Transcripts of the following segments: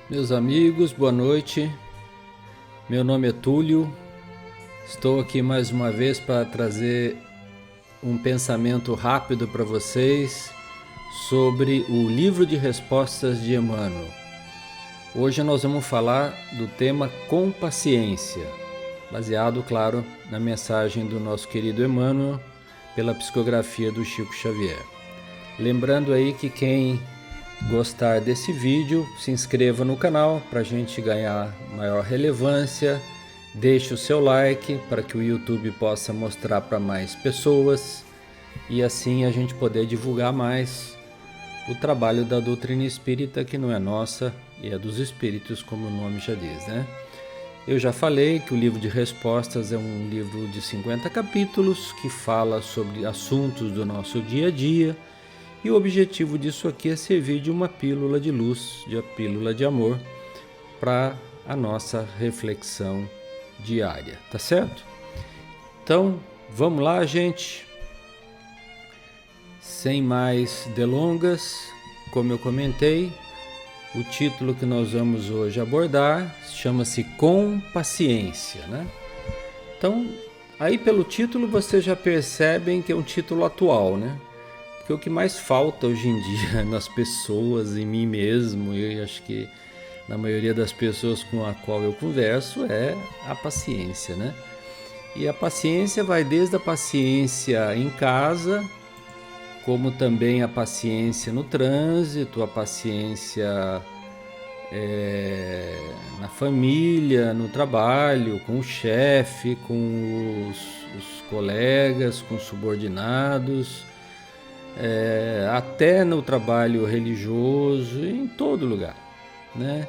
Meus amigos, boa noite. Meu nome é Túlio. Estou aqui mais uma vez para trazer um pensamento rápido para vocês sobre o livro de respostas de Emmanuel. Hoje nós vamos falar do tema com paciência, baseado, claro, na mensagem do nosso querido Emmanuel pela psicografia do Chico Xavier. Lembrando aí que quem gostar desse vídeo, se inscreva no canal para a gente ganhar maior relevância, deixe o seu like para que o YouTube possa mostrar para mais pessoas e assim a gente poder divulgar mais o trabalho da doutrina espírita, que não é nossa e é dos espíritos, como o nome já diz, né? Eu já falei que o livro de respostas é um livro de 50 capítulos que fala sobre assuntos do nosso dia a dia. E o objetivo disso aqui é servir de uma pílula de luz, de uma pílula de amor para a nossa reflexão diária, tá certo? Então, vamos lá, gente. Sem mais delongas, como eu comentei, o título que nós vamos hoje abordar chama-se Com Paciência, né? Então, aí pelo título vocês já percebem que é um título atual, né? Porque o que mais falta hoje em dia nas pessoas, em mim mesmo, e acho que na maioria das pessoas com a qual eu converso, é a paciência, né? E a paciência vai desde a paciência em casa, como também a paciência no trânsito, a paciência na família, no trabalho, com o chefe, com os colegas, com os subordinados, até no trabalho religioso, em todo lugar, né?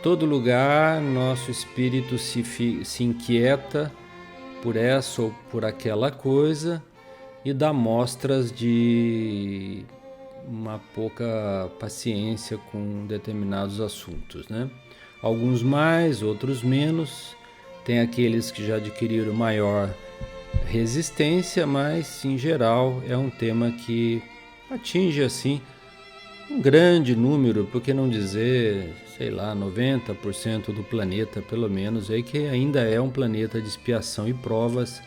Todo lugar nosso espírito se inquieta por essa ou por aquela coisa e dá mostras de uma pouca paciência com determinados assuntos, né? Alguns mais, outros menos. Tem aqueles que já adquiriram maior resistência, mas em geral é um tema que atinge assim um grande número, por que não dizer, sei lá, 90% do planeta, pelo menos, aí que ainda é um planeta de expiação e provas,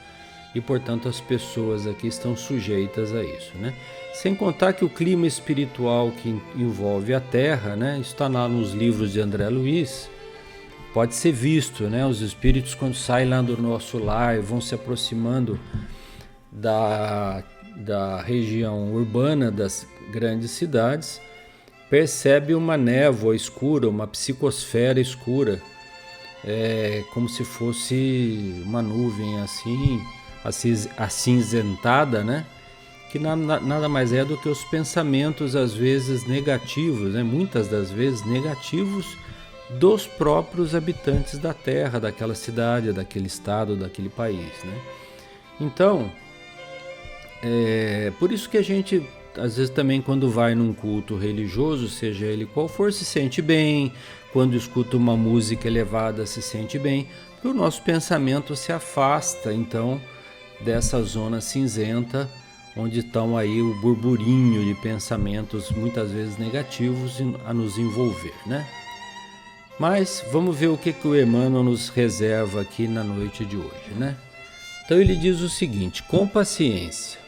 e portanto as pessoas aqui estão sujeitas a isso, né? Sem contar que o clima espiritual que envolve a Terra, né, está lá nos livros de André Luiz. Pode ser visto, né? Os espíritos, quando saem lá do nosso lar, vão se aproximando da região urbana das grandes cidades, percebe uma névoa escura, uma psicosfera escura, como se fosse uma nuvem assim, acinzentada, né? Que nada mais é do que os pensamentos, às vezes negativos, né? Muitas das vezes negativos, dos próprios habitantes da terra, daquela cidade, daquele estado, daquele país, né? Então, por isso que a gente, às vezes também quando vai num culto religioso, seja ele qual for, se sente bem, quando escuta uma música elevada se sente bem, porque o nosso pensamento se afasta, então, dessa zona cinzenta, onde estão aí o burburinho de pensamentos, muitas vezes negativos, a nos envolver, né? Mas vamos ver o que o Emmanuel nos reserva aqui na noite de hoje, né? Então ele diz o seguinte: com paciência,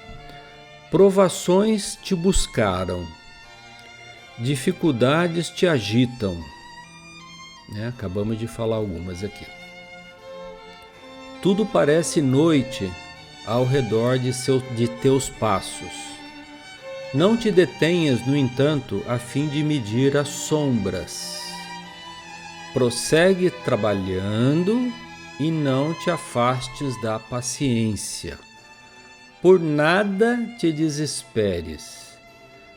provações te buscaram, dificuldades te agitam, né? Acabamos de falar algumas aqui. Tudo parece noite ao redor de teus passos. Não te detenhas, no entanto, a fim de medir as sombras. Prossegue trabalhando e não te afastes da paciência. Por nada te desesperes.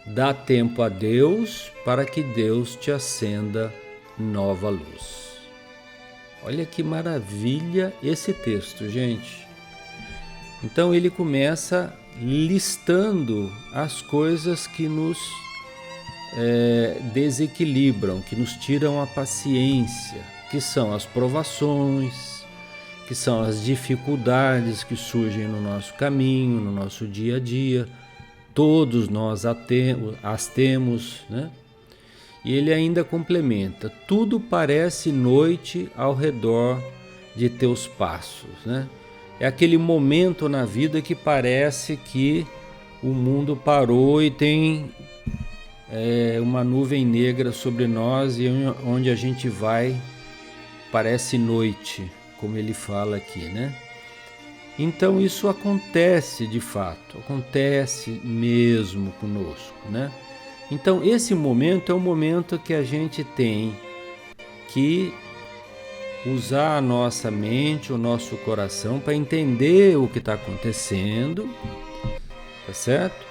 Dá tempo a Deus para que Deus te acenda nova luz. Olha que maravilha esse texto, gente. Então ele começa listando as coisas que nos desequilibram, que nos tiram a paciência, que são as provações, que são as dificuldades que surgem no nosso caminho, no nosso dia a dia. Todos nós as temos, né? E ele ainda complementa: tudo parece noite ao redor de teus passos, né? É aquele momento na vida que parece que o mundo parou e tem uma nuvem negra sobre nós, e onde a gente vai parece noite, como ele fala aqui, né? Então isso acontece de fato, acontece mesmo conosco, né? Então esse momento é um momento que a gente tem que usar a nossa mente, o nosso coração para entender o que está acontecendo, tá certo?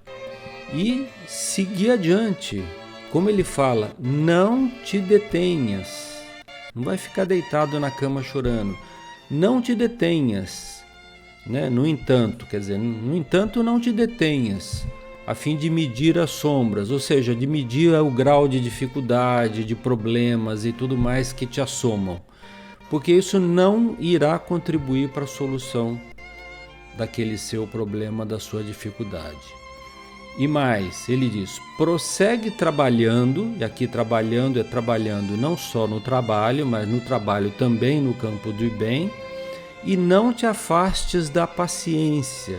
E seguir adiante. Como ele fala, não te detenhas. Não vai ficar deitado na cama chorando. Não te detenhas, né? No entanto, não te detenhas, a fim de medir as sombras, ou seja, de medir o grau de dificuldade, de problemas e tudo mais que te assomam. Porque isso não irá contribuir para a solução daquele seu problema, da sua dificuldade. E mais, ele diz, prossegue trabalhando, e aqui trabalhando é trabalhando não só no trabalho, mas no trabalho também no campo do bem, e não te afastes da paciência.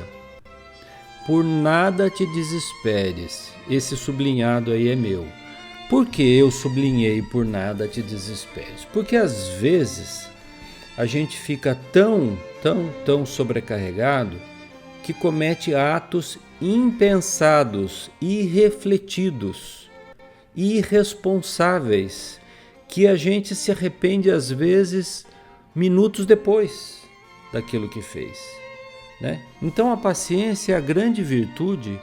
Por nada te desesperes. Esse sublinhado aí é meu. Por que eu sublinhei por nada te desesperes? Porque às vezes a gente fica tão sobrecarregado que comete atos impensados, irrefletidos, irresponsáveis, que a gente se arrepende às vezes minutos depois daquilo que fez, né? Então a paciência é a grande virtude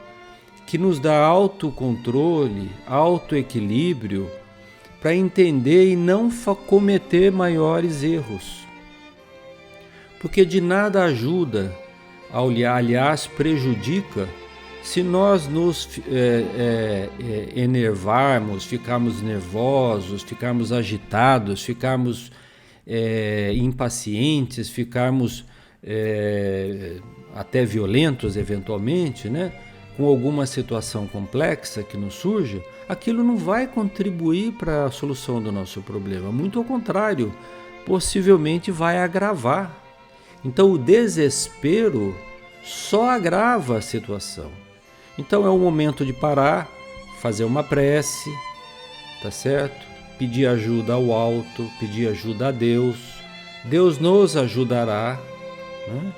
que nos dá autocontrole, autoequilíbrio, para entender e não cometer maiores erros. Porque de nada ajuda, aliás prejudica, se nós nos enervarmos, ficarmos nervosos, ficarmos agitados, ficarmos impacientes, ficarmos até violentos eventualmente, né? Com alguma situação complexa que nos surja, aquilo não vai contribuir para a solução do nosso problema. Muito ao contrário, possivelmente vai agravar. Então o desespero só agrava a situação. Então é o momento de parar, fazer uma prece, tá certo? Pedir ajuda ao alto, pedir ajuda a Deus. Deus nos ajudará, né?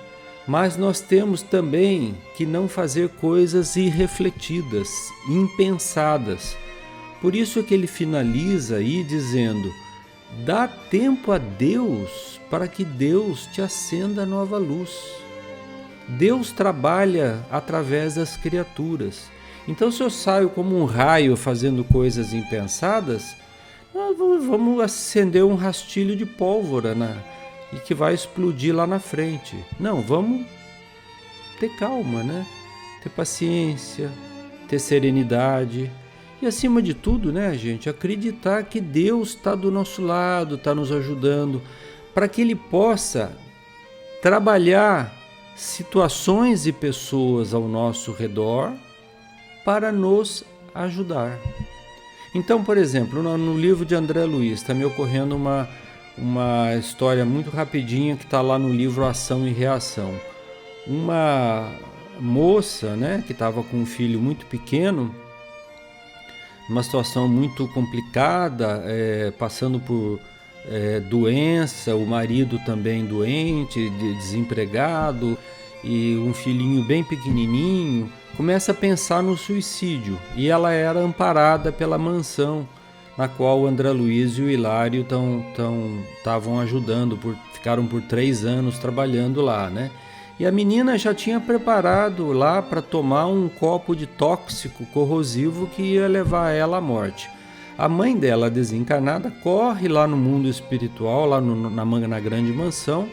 Mas nós temos também que não fazer coisas irrefletidas, impensadas. Por isso é que ele finaliza aí dizendo: dá tempo a Deus para que Deus te acenda nova luz. Deus trabalha através das criaturas. Então, se eu saio como um raio fazendo coisas impensadas, nós vamos acender um rastilho de pólvora e que vai explodir lá na frente. Não, vamos ter calma, né? Ter paciência, ter serenidade e, acima de tudo, né, gente, acreditar que Deus está do nosso lado, está nos ajudando, para que Ele possa trabalhar situações e pessoas ao nosso redor para nos ajudar. Então, por exemplo, no livro de André Luiz está me ocorrendo uma história muito rapidinha que está lá no livro Ação e Reação. Uma moça, né, que estava com um filho muito pequeno, numa situação muito complicada, passando por doença, o marido também doente, desempregado, e um filhinho bem pequenininho, começa a pensar no suicídio. E ela era amparada pela mansão na qual o André Luiz e o Hilário estavam ajudando, ficaram por 3 anos trabalhando lá, né? E a menina já tinha preparado lá para tomar um copo de tóxico corrosivo que ia levar ela à morte. A mãe dela, desencarnada, corre lá no mundo espiritual, lá na grande mansão,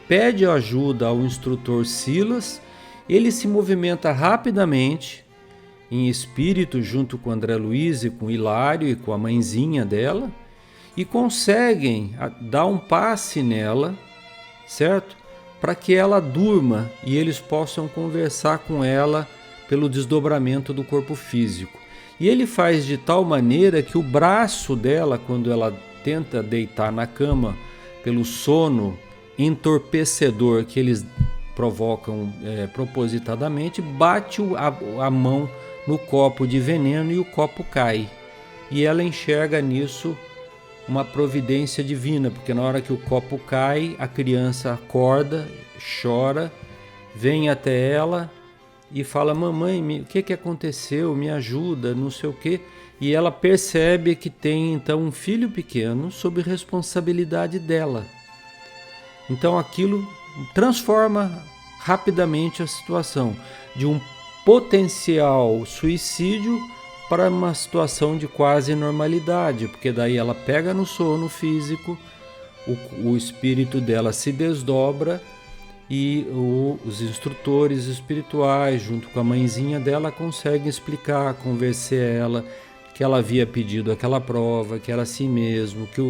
pede ajuda ao instrutor Silas. Ele se movimenta rapidamente, em espírito, junto com André Luiz e com Hilário e com a mãezinha dela, e conseguem dar um passe nela, certo? Para que ela durma e eles possam conversar com ela pelo desdobramento do corpo físico. E ele faz de tal maneira que o braço dela, quando ela tenta deitar na cama, pelo sono entorpecedor que eles provocam propositadamente, bate a mão no copo de veneno e o copo cai. E ela enxerga nisso uma providência divina, porque na hora que o copo cai, a criança acorda, chora, vem até ela e fala: mamãe, o que aconteceu? Me ajuda, não sei o quê. E ela percebe que tem então um filho pequeno sob responsabilidade dela. Então aquilo transforma rapidamente a situação de um potencial suicídio para uma situação de quase normalidade, porque daí ela pega no sono físico, o espírito dela se desdobra e os instrutores espirituais, junto com a mãezinha dela, conseguem explicar, convencer ela que ela havia pedido aquela prova, que era assim mesmo, que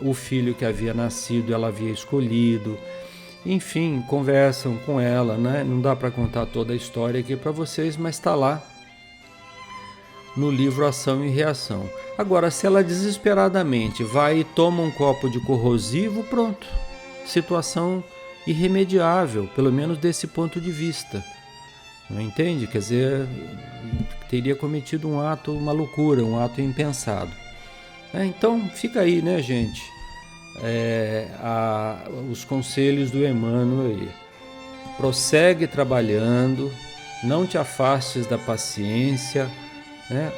o filho que havia nascido ela havia escolhido. Enfim, conversam com ela, né? Não dá para contar toda a história aqui para vocês, mas está lá no livro Ação e Reação. Agora, se ela desesperadamente vai e toma um copo de corrosivo, pronto. Situação irremediável, pelo menos desse ponto de vista. Não entende? Quer dizer, teria cometido um ato, uma loucura, um ato impensado. Então, fica aí, né, gente? Os conselhos do Emmanuel aí. Prossegue trabalhando, não te afastes da paciência, né?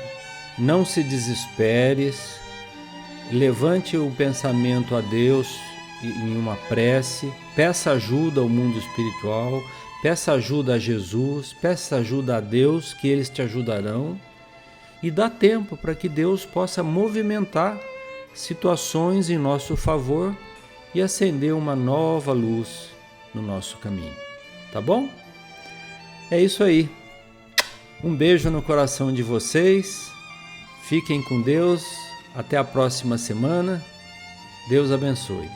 Não se desesperes, levante o pensamento a Deus em uma prece, peça ajuda ao mundo espiritual, peça ajuda a Jesus, peça ajuda a Deus, que eles te ajudarão, e dá tempo para que Deus possa movimentar situações em nosso favor e acender uma nova luz no nosso caminho. Tá bom? É isso aí. Um beijo no coração de vocês. Fiquem com Deus. Até a próxima semana. Deus abençoe.